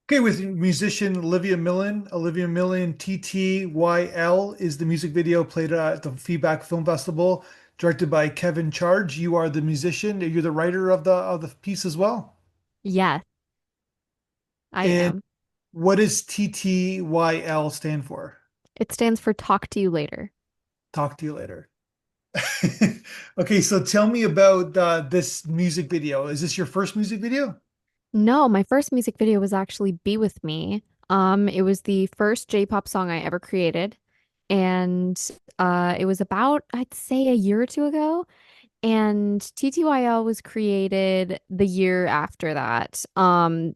Okay, with musician Olivia Millin. Olivia Millin, TTYL is the music video played at the Feedback Film Festival, directed by Kevin Charge. You are the musician. You're the writer of the piece as well. Yes, I And am. what does TTYL stand for? It stands for Talk to You Later. Talk to you later. Okay, so tell me about this music video. Is this your first music video? No, my first music video was actually Be With Me. It was the first J-pop song I ever created. And it was about, I'd say, a year or two ago. And TTYL was created the year after that,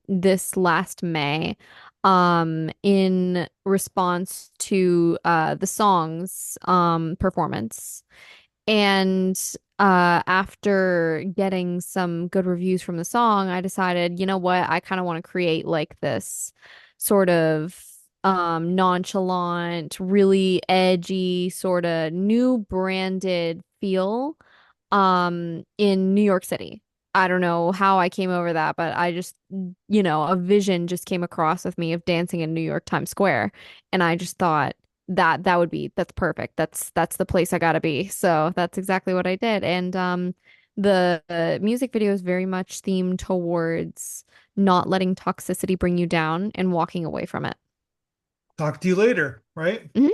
this last May, in response to the song's performance. And after getting some good reviews from the song, I decided, you know what, I kind of want to create like this sort of nonchalant, really edgy, sort of new branded feel in New York City. I don't know how I came over that, but I just, a vision just came across with me of dancing in New York Times Square. And I just thought that would be that's perfect. That's the place I gotta be. So that's exactly what I did. And the music video is very much themed towards not letting toxicity bring you down and walking away from it. Talk to you later, right? If Mhm.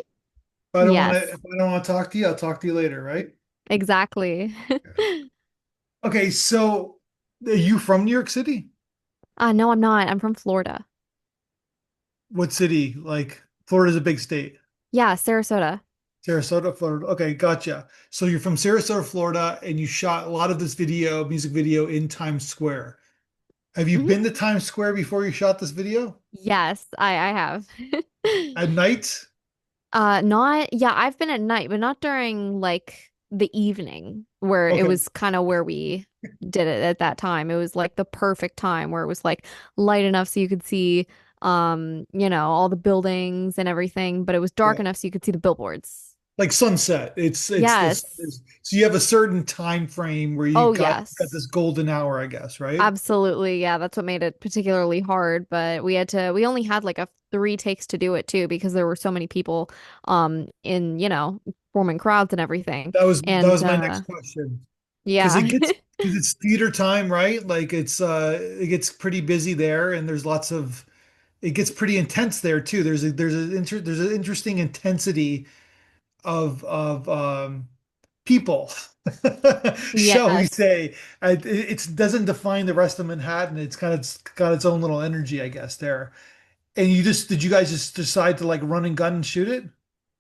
I don't want to, Yes, if I don't want to talk to you, I'll talk to you later, right? exactly. Okay, so are you from New York City? No, I'm not. I'm from Florida. What city? Like Florida's a big state. Yeah, Sarasota. Sarasota, Florida. Okay, gotcha. So you're from Sarasota, Florida, and you shot a lot of this video, music video in Times Square. Have you Mhm. been to Times Square before you shot this video? Yes, I have. At night? Not, yeah, I've been at night, but not during like the evening where it Okay. was kind of where we did it at that time. It was like the perfect time where it was like light enough so you could see all the buildings and everything, but it was dark Yeah. enough so you could see the billboards. Like sunset. It's this Yes. so you have a certain time frame where you Oh, got yes. this golden hour, I guess, right? Absolutely. Yeah, that's what made it particularly hard, but we only had like a three takes to do it too because there were so many people in, forming crowds and everything. That And was my next question. Because yeah. it's theater time, right? Like it gets pretty busy there, and there's lots of it gets pretty intense there too. There's an interesting intensity of people, shall we Yes. say? It doesn't define the rest of Manhattan. It's got its own little energy, I guess, there. And did you guys just decide to like run and gun and shoot it?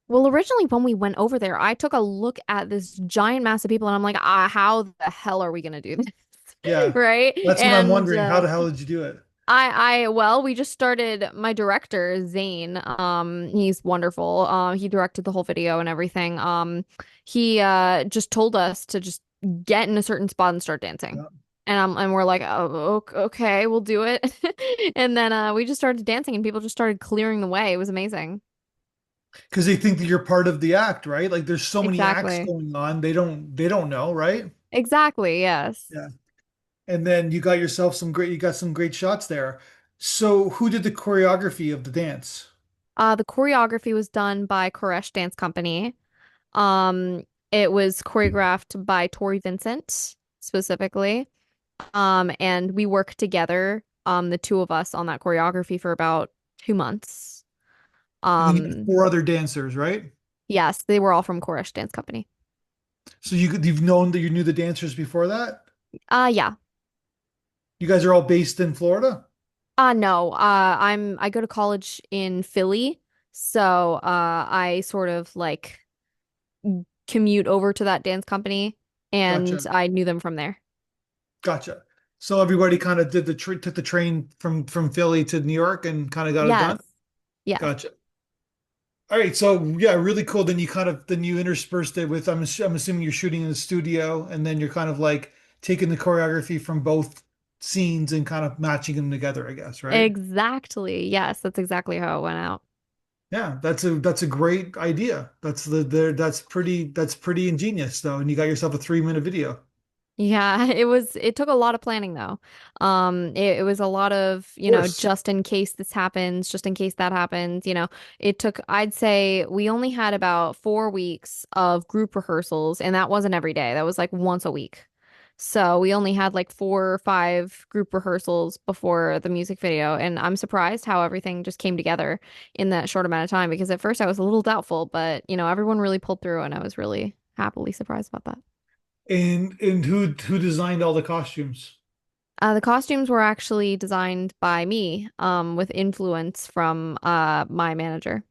Well, originally when we went over there, I took a look at this giant mass of people and I'm like, how the hell are we gonna do this? Yeah, Right? that's what I'm And wondering. How the hell did you do it? well, we just started my director, Zane. He's wonderful. He directed the whole video and everything. He just told us to just get in a certain spot and start dancing. And we're like, oh, okay, we'll do it. And then we just started dancing and people just started clearing the way. It was amazing. Because they think that you're part of the act, right? Like there's so many acts Exactly. going on. They don't know, right? Exactly, yes. Yeah. And then you got some great shots there. So who did the choreography of the dance? The choreography was done by Koresh Dance Company. Um, it was choreographed by Tori Vincent specifically. And we worked together, the two of us on that choreography for about 2 months. And then you had Um, four other dancers, right? yes, they were all from Koresh Dance Company. So you've known that you knew the dancers before that? Yeah. You guys are all based in Florida? No. I go to college in Philly, so I sort of like commute over to that dance company, and Gotcha. I knew them from there. Gotcha. So everybody kind of took the train from Philly to New York and kind of got it Yes. done? Yes. Gotcha. All right, so yeah, really cool. Then you interspersed it with I'm assuming you're shooting in the studio and then you're kind of like taking the choreography from both scenes and kind of matching them together, I guess, right? Exactly. Yes, that's exactly how it went out. Yeah, that's a great idea. That's pretty ingenious though, and you got yourself a 3 minute video. Yeah, it took a lot of planning though. It was a lot of, Of course. just in case this happens, just in case that happens, it took, I'd say we only had about 4 weeks of group rehearsals, and that wasn't every day. That was like once a week. So we only had like 4 or 5 group rehearsals before the music video, and I'm surprised how everything just came together in that short amount of time because at first I was a little doubtful, but everyone really pulled through and I was really happily surprised about that. And who designed all the costumes? The costumes were actually designed by me, with influence from my manager.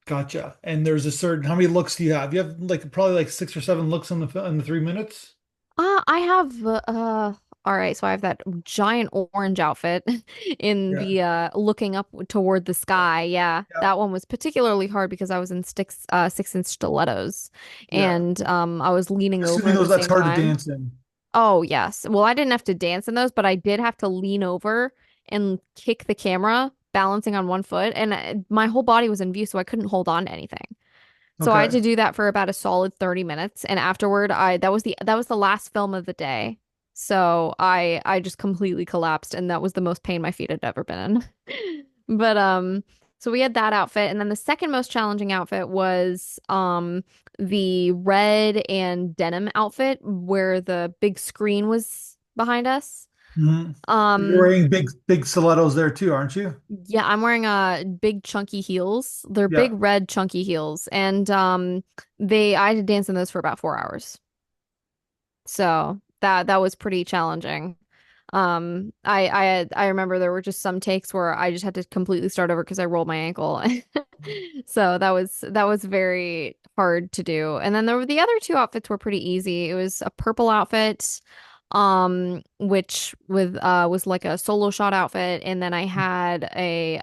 Gotcha. And there's a certain how many looks do you have? You have like probably like 6 or 7 looks in the 3 minutes. I have all right, so I have that giant orange outfit in Yeah. the looking up toward the Yeah. sky. Yeah, Yeah. that one was particularly hard because I was in 6-inch stilettos Yeah. and I was leaning over Assuming at those the that's same hard to time. dance in. Oh, yes. Well, I didn't have to dance in those, but I did have to lean over and kick the camera, balancing on one foot, and my whole body was in view, so I couldn't hold on to anything. So I had Okay. to do that for about a solid 30 minutes, and afterward, I that was the last film of the day. So I just completely collapsed, and that was the most pain my feet had ever been in. But so we had that outfit, and then the second most challenging outfit was the red and denim outfit where the big screen was behind us. Hmm. You're Um wearing big stilettos there too, aren't you? yeah, I'm wearing big chunky heels. They're Yeah. big red chunky heels, and they I had to dance in those for about 4 hours. So that was pretty challenging. I remember there were just some takes where I just had to completely start over because I rolled my ankle. So that was very hard to do. And then there were the other two outfits were pretty easy. It was a purple outfit, which with was like a solo shot outfit, and then I had a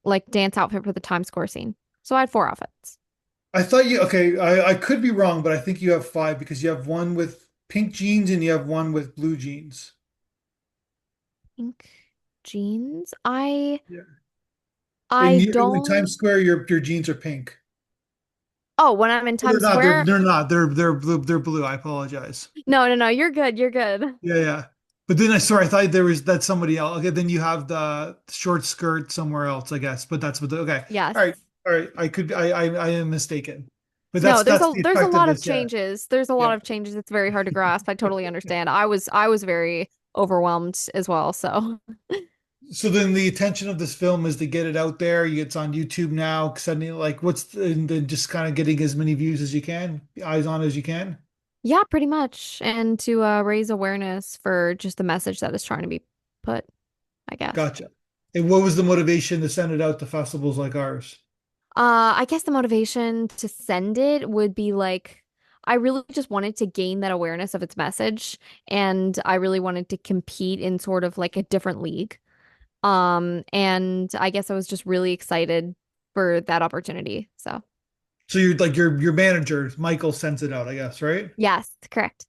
like dance outfit for the Times Square scene. So I had four outfits. I thought you okay, I could be wrong, but I think you have five because you have one with pink jeans and you have one with blue jeans. Pink jeans. I Yeah. I In don't. Times Square, your jeans are pink. Oh, when I'm in Oh, they're Times not. They're Square? they're not. They're blue. They're blue. I apologize. No, no, no. You're good. You're good. Yeah, yeah. But then I sorry, I thought there was that's somebody else. Okay, then you have the short skirt somewhere else, I guess. But that's what the okay. Yes. All right. All right. I am mistaken. But No, that's the there's a effect of lot of this. Yeah. changes. There's a lot Yeah. of changes. It's very hard to grasp. I totally understand. I was very overwhelmed as well. So So then the intention of this film is to get it out there. It's on YouTube now. Sending like and then just kind of getting as many views as you can, eyes on as you can. yeah, pretty much. And to raise awareness for just the message that is trying to be put, I guess. Gotcha. And what was the motivation to send it out to festivals like ours? I guess the motivation to send it would be like I really just wanted to gain that awareness of its message, and I really wanted to compete in sort of like a different league. And I guess I was just really excited for that opportunity. So, So you're like your manager, Michael sends it out, I guess, right? yes, correct.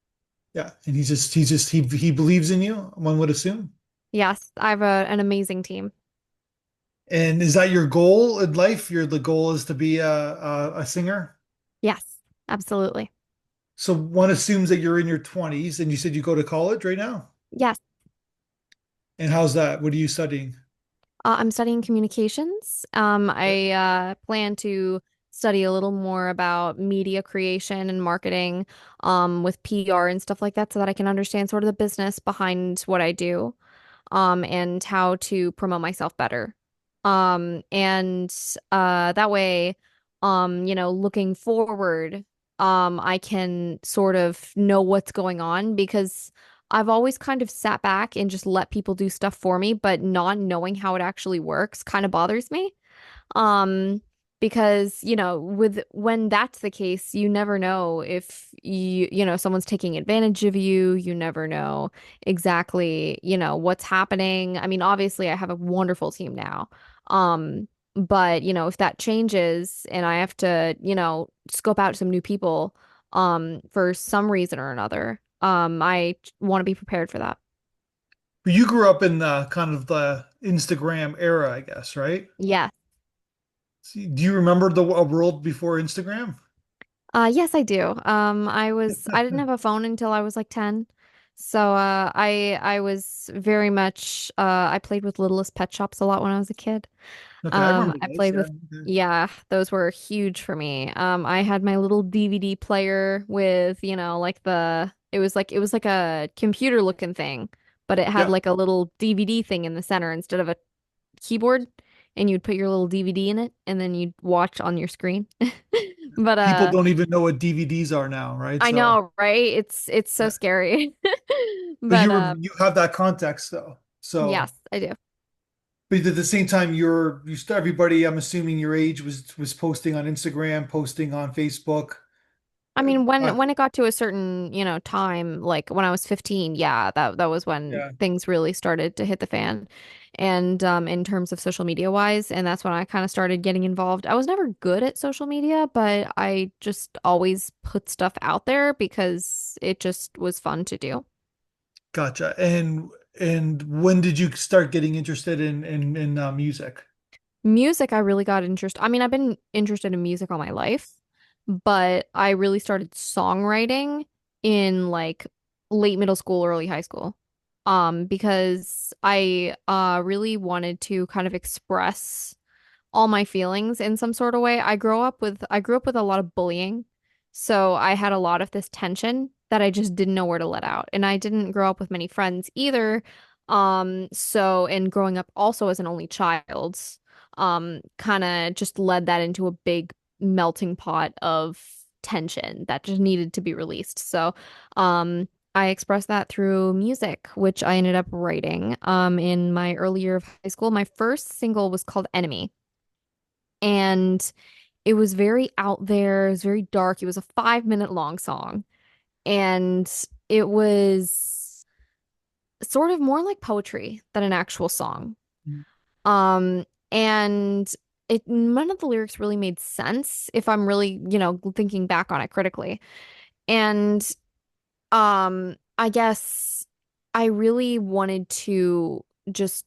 Yeah. And he believes in you, one would assume. Yes, I have an amazing team. And is that your goal in life? The goal is to be a singer. Yes, absolutely. So one assumes that you're in your 20s and you said you go to college right now. Yes. And how's that? What are you studying? I'm studying communications. I plan to study a little more about media creation and marketing, with PR and stuff like that, so that I can understand sort of the business behind what I do, and how to promote myself better. And that way, looking forward, I can sort of know what's going on because I've always kind of sat back and just let people do stuff for me, but not knowing how it actually works kind of bothers me. Um, because, with when that's the case, you never know if someone's taking advantage of you. You never know exactly, what's happening. I mean, obviously I have a wonderful team now. But, if that changes and I have to, scope out some new people, for some reason or another, I want to be prepared for that. You grew up in kind of the Instagram era, I guess, right? Yes. Do you remember a world before Instagram? Yes, I do. I didn't have a phone until I was like 10. So, I was very much, I played with Littlest Pet Shops a lot when I was a kid. Okay, I remember I those. played Yeah. with, Okay. yeah, those were huge for me. I had my little DVD player with, it was like a computer looking thing, but it had Yep. like a little DVD thing in the center instead of a keyboard, and you'd put your little DVD in it, and then you'd watch on your screen. But People don't even know what DVDs are now, right? I So, know, right? It's so yeah. scary. But But you have that context though. So, yes, I do. but at the same time, you start everybody. I'm assuming your age was posting on Instagram, posting on Facebook. I mean, Uh, when it got to a certain, time, like when I was 15, yeah, that was when yeah. things really started to hit the fan. And in terms of social media wise, and that's when I kind of started getting involved. I was never good at social media, but I just always put stuff out there because it just was fun to do. Gotcha. And when did you start getting interested in music? Music, I really got interested. I mean, I've been interested in music all my life, but I really started songwriting in like late middle school, early high school. Because I really wanted to kind of express all my feelings in some sort of way. I grew up with a lot of bullying. So I had a lot of this tension that I just didn't know where to let out. And I didn't grow up with many friends either. And growing up also as an only child, kind of just led that into a big melting pot of tension that just needed to be released. So, I expressed that through music, which I ended up writing in my early year of high school. My first single was called Enemy. And it was very out there. It was very dark. It was a 5 minute long song. And it was sort of more like poetry than an actual song. Um, and none of the lyrics really made sense if I'm really, thinking back on it critically. And I guess I really wanted to just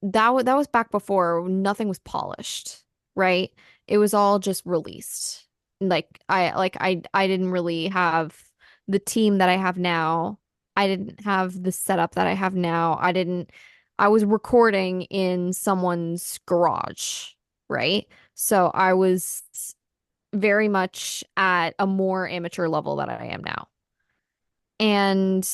that was back before nothing was polished, right? It was all just released. I didn't really have the team that I have now. I didn't have the setup that I have now. I was recording in someone's garage, right? So I was very much at a more amateur level that I am now. And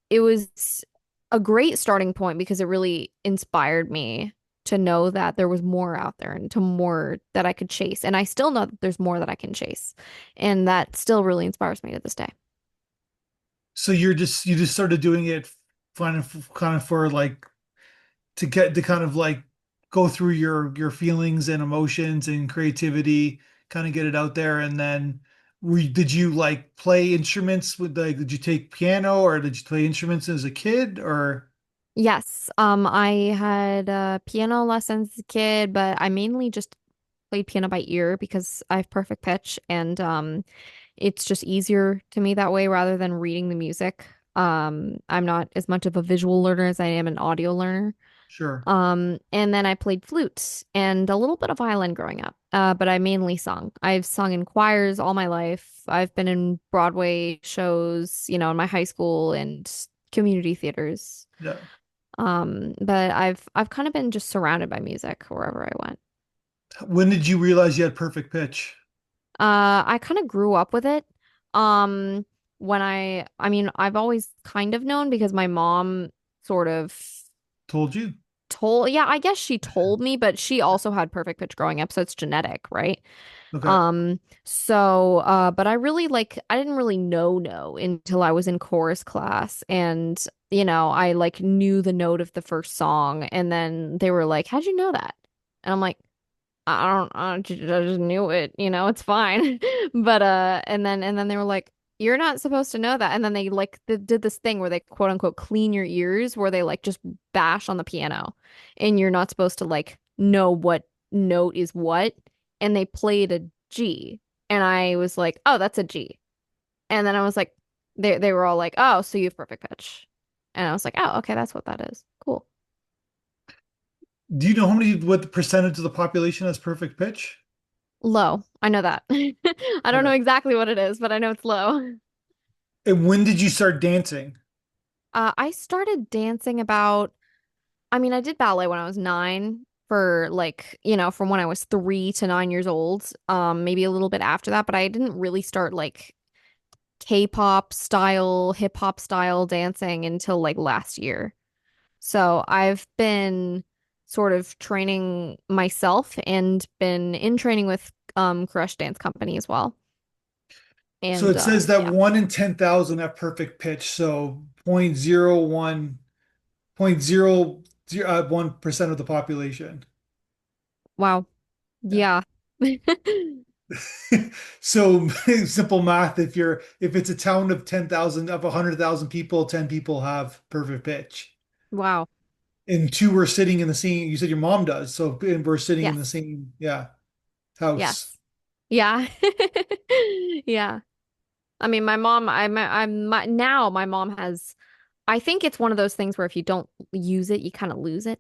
it was a great starting point because it really inspired me to know that there was more out there and to more that I could chase. And I still know that there's more that I can chase. And that still really inspires me to this day. So you just started doing it kind of for like to get to kind of like go through your feelings and emotions and creativity, kind of get it out there, and then did you like play instruments with like did you take piano or did you play instruments as a kid or Yes, I had piano lessons as a kid, but I mainly just played piano by ear because I have perfect pitch and it's just easier to me that way rather than reading the music. I'm not as much of a visual learner as I am an audio learner. sure. And then I played flute and a little bit of violin growing up. But I mainly sung. I've sung in choirs all my life. I've been in Broadway shows, in my high school and community theaters. Yeah. But I've kind of been just surrounded by music wherever I went. When did you realize you had perfect pitch? I kind of grew up with it. Um, I mean, I've always kind of known because my mom sort of Told you. yeah, I guess she told me, but she also had perfect pitch growing up, so it's genetic, right? Okay. But I didn't really know until I was in chorus class and, I like knew the note of the first song and then they were like, "How'd you know that?" And I'm like, I just knew it, it's fine. But and then they were like, "You're not supposed to know that." And then they like did this thing where they quote unquote clean your ears, where they like just bash on the piano, and you're not supposed to like know what note is what. And they played a G, and I was like, "Oh, that's a G." And then I was like, they were all like, "Oh, so you have perfect pitch," and I was like, "Oh, okay, that's what that is. Cool." Do you know how many what the percentage of the population has perfect pitch? Low. I know that. I don't know Okay. exactly what it is, but I know it's low. And when did you start dancing? I started dancing about, I mean, I did ballet when I was 9 for like, from when I was 3 to 9 years old. Maybe a little bit after that, but I didn't really start like K-pop style, hip hop style dancing until like last year. So I've been sort of training myself and been in training with Crush Dance Company as well. So And it says that yeah. 1 in 10,000 have perfect pitch. So 0.01, 0.001% of the population. Wow. Yeah. Yeah. So simple math, if it's a town of 10,000, of 100,000 people, 10 people have perfect pitch. Wow. And two are sitting in the same, you said your mom does. So and we're sitting in the Yes. same, yeah, house. Yes. Yeah. Yeah. I mean, my mom, now my mom has, I think it's one of those things where if you don't use it, you kind of lose it.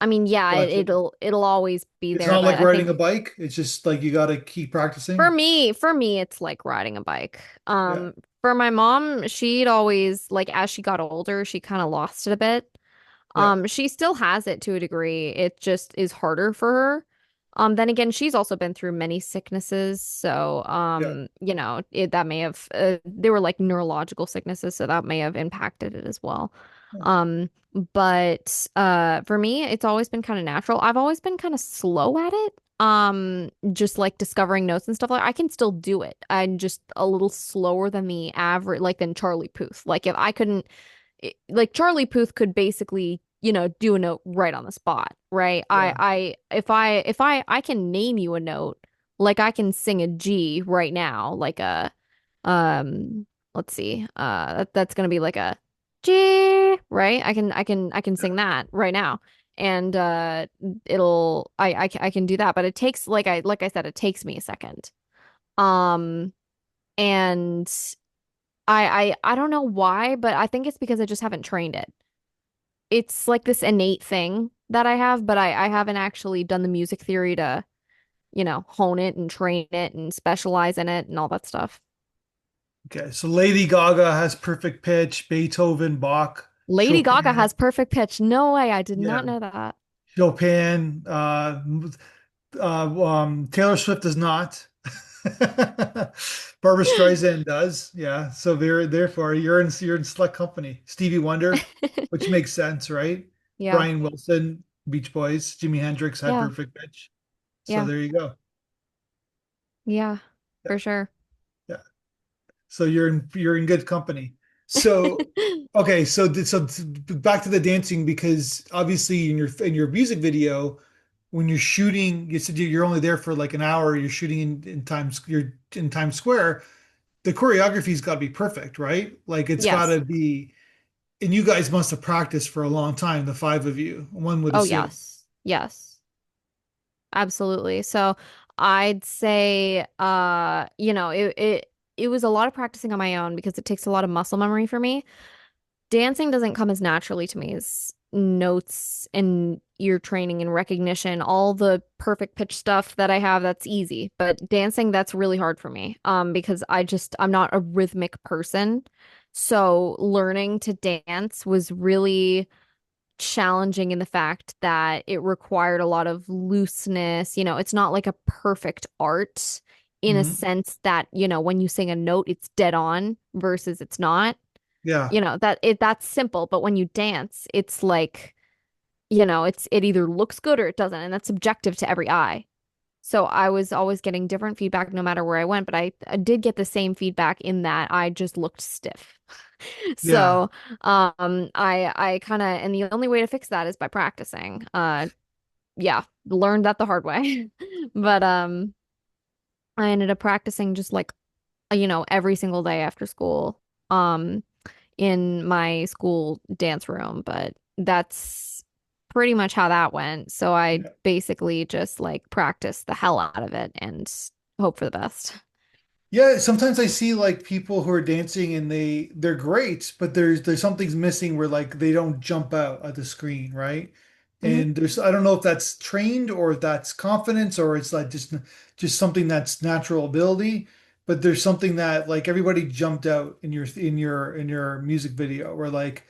I mean, yeah, Gotcha. it'll always be It's there, not but like I riding a think bike. It's just like you got to keep for practicing. me, for me, it's like riding a bike. Yeah. For my mom, she'd always like as she got older, she kind of lost it a bit. Yeah. She still has it to a degree. It just is harder for her. Then again, she's also been through many sicknesses, so Yeah. that may have they were like neurological sicknesses, so that may have impacted it as well. Yeah. But for me, it's always been kind of natural. I've always been kind of slow at it. Just like discovering notes and stuff like I can still do it. I'm just a little slower than the average, like than Charlie Puth. Like if I couldn't like Charlie Puth could basically, do a note right on the spot, right? Yeah. If I can name you a note, like I can sing a G right now, like a um let's see. That's gonna be like a G, right? I can sing that right now. And I can do that, but it takes like I said, it takes me a second. Um and I don't know why, but I think it's because I just haven't trained it. It's like this innate thing that I have, but I haven't actually done the music theory to, hone it and train it and specialize in it and all that stuff. Okay. So Lady Gaga has perfect pitch, Beethoven, Bach, Lady Gaga Chopin. has perfect pitch. No way, I did Yeah. not know that. Chopin. Taylor Swift does not. Barbara Streisand does. Yeah. So therefore you're in select company. Stevie Wonder, which makes sense, right? Yeah. Brian Wilson, Beach Boys, Jimi Hendrix had Yeah. perfect pitch. So Yeah. there you go. Yeah. Yeah. For sure. Yeah. So you're in good company. So okay, back to the dancing because obviously in your music video, when you're shooting, you said you're only there for like an hour. You're shooting you're in Times Square. The choreography's got to be perfect, right? Like it's got Yes. to be, and you guys must have practiced for a long time, the five of you. One would Oh, assume. yes. Yes. Absolutely. So I'd say, it was a lot of practicing on my own because it takes a lot of muscle memory for me. Dancing doesn't come as naturally to me as notes and ear training and recognition, all the perfect pitch stuff that I have, that's easy. But dancing, that's really hard for me. Because I'm not a rhythmic person. So learning to dance was really challenging in the fact that it required a lot of looseness. It's not like a perfect art in a Mhm. sense that, when you sing a note, it's dead on versus it's not. Yeah, That's simple, but when you dance, it's like, it either looks good or it doesn't, and that's subjective to every eye. So I was always getting different feedback no matter where I went, but I did get the same feedback in that I just looked stiff. yeah, So I kind of, and the only way to fix that is by practicing. Yeah, learned that the hard way. But I ended up practicing just like, every single day after school. Um in my school dance room, but that's pretty much how that went. So I yeah. basically just like practiced the hell out of it and hope for the best. Yeah, sometimes I see like people who are dancing and they're great, but there's something's missing where like they don't jump out at the screen, right? Hmm. And there's I don't know if that's trained or if that's confidence or it's like just something that's natural ability, but there's something that like everybody jumped out in your music video where like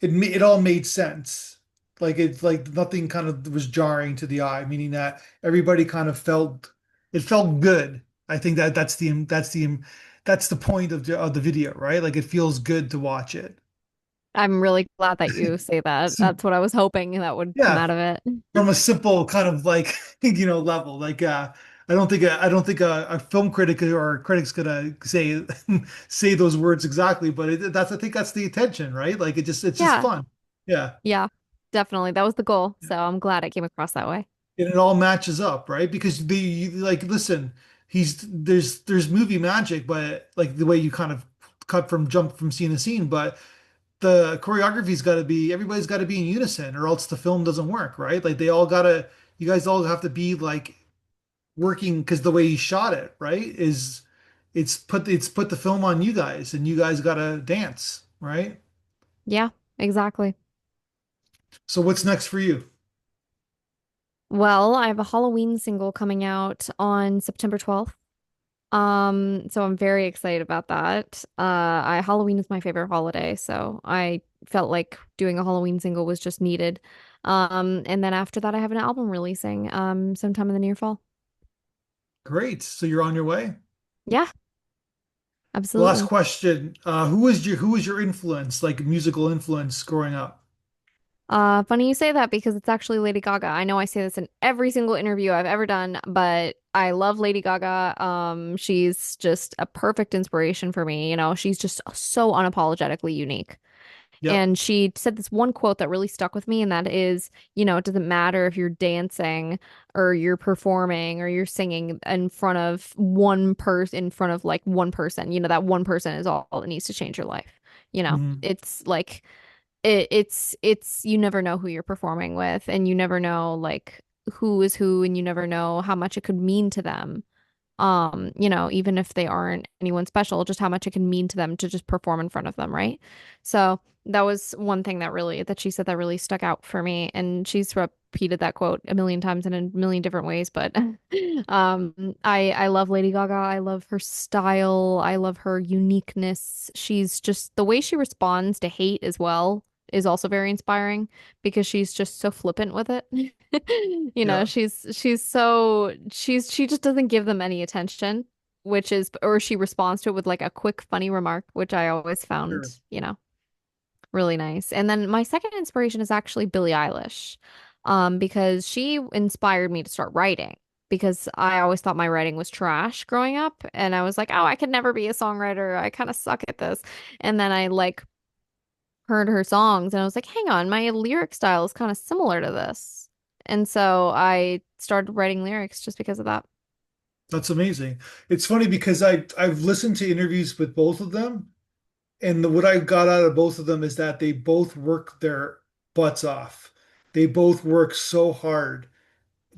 it all made sense. Like it's like nothing kind of was jarring to the eye, meaning that everybody kind of felt it felt good. I think that that's the point of the video, right? Like it feels good to watch it. I'm really glad that you say that. So, That's what I was hoping that would come yeah, out of it. from a simple kind of like level. Like I don't think a film critic or a critic's gonna say say those words exactly, but that's I think that's the intention, right? Like it's just Yeah, fun. Yeah. yeah, definitely. That was the goal. So I'm glad it came across that way. And it all matches up, right? Because the like listen, he's there's movie magic, but like the way you kind of jump from scene to scene, but the choreography's got to be everybody's got to be in unison or else the film doesn't work, right? Like they all gotta you guys all have to be like working because the way he shot it, right, is it's put the film on you guys and you guys gotta dance, right? Yeah, exactly. So what's next for you? Well, I have a Halloween single coming out on September 12th. So I'm very excited about that. Halloween is my favorite holiday, so I felt like doing a Halloween single was just needed. And then after that I have an album releasing sometime in the near fall. Great. So you're on your way. Yeah, Last absolutely. question. Who was your influence, like musical influence growing up? Funny you say that because it's actually Lady Gaga. I know I say this in every single interview I've ever done, but I love Lady Gaga. She's just a perfect inspiration for me. You know, she's just so unapologetically unique. Yep. And she said this one quote that really stuck with me, and that is, it doesn't matter if you're dancing or you're performing or you're singing in front of in front of like one person. That one person is all that needs to change your life. Hmm. It's like it's you never know who you're performing with, and you never know like who is who, and you never know how much it could mean to them. Even if they aren't anyone special, just how much it can mean to them to just perform in front of them, right? So that was one thing that she said that really stuck out for me. And she's repeated that quote a million times in a million different ways, but I love Lady Gaga. I love her style. I love her uniqueness. She's just the way she responds to hate as well is also very inspiring because she's just so flippant with it. Yeah. She just doesn't give them any attention, or she responds to it with like a quick funny remark, which I always Sure. found, really nice. And then my second inspiration is actually Billie Eilish, because she inspired me to start writing because I always thought my writing was trash growing up, and I was like, oh, I could never be a songwriter. I kind of suck at this. And then I like heard her songs and I was like, hang on, my lyric style is kind of similar to this. And so I started writing lyrics just because of that. That's amazing. It's funny because I've listened to interviews with both of them. And what I got out of both of them is that they both work their butts off. They both work so hard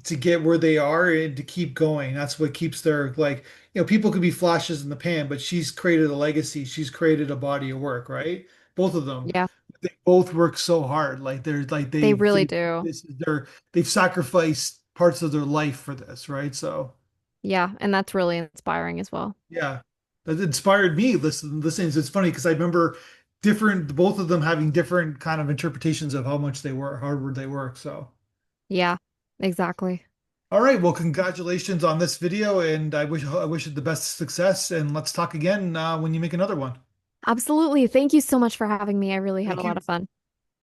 to get where they are and to keep going. That's what keeps their like, people could be flashes in the pan, but she's created a legacy. She's created a body of work, right? Both of them. Yeah, They both work so hard. Like they're like they really do. they've sacrificed parts of their life for this, right? So Yeah, and that's really inspiring as well. yeah, that inspired me listening. So it's funny because I remember both of them having different kind of interpretations of how much they work, how hard they work. So, Yeah, exactly. all right, well, congratulations on this video, and I wish it the best success. And let's talk again when you make another one. Absolutely. Thank you so much for having me. I really had a Thank lot you. of fun.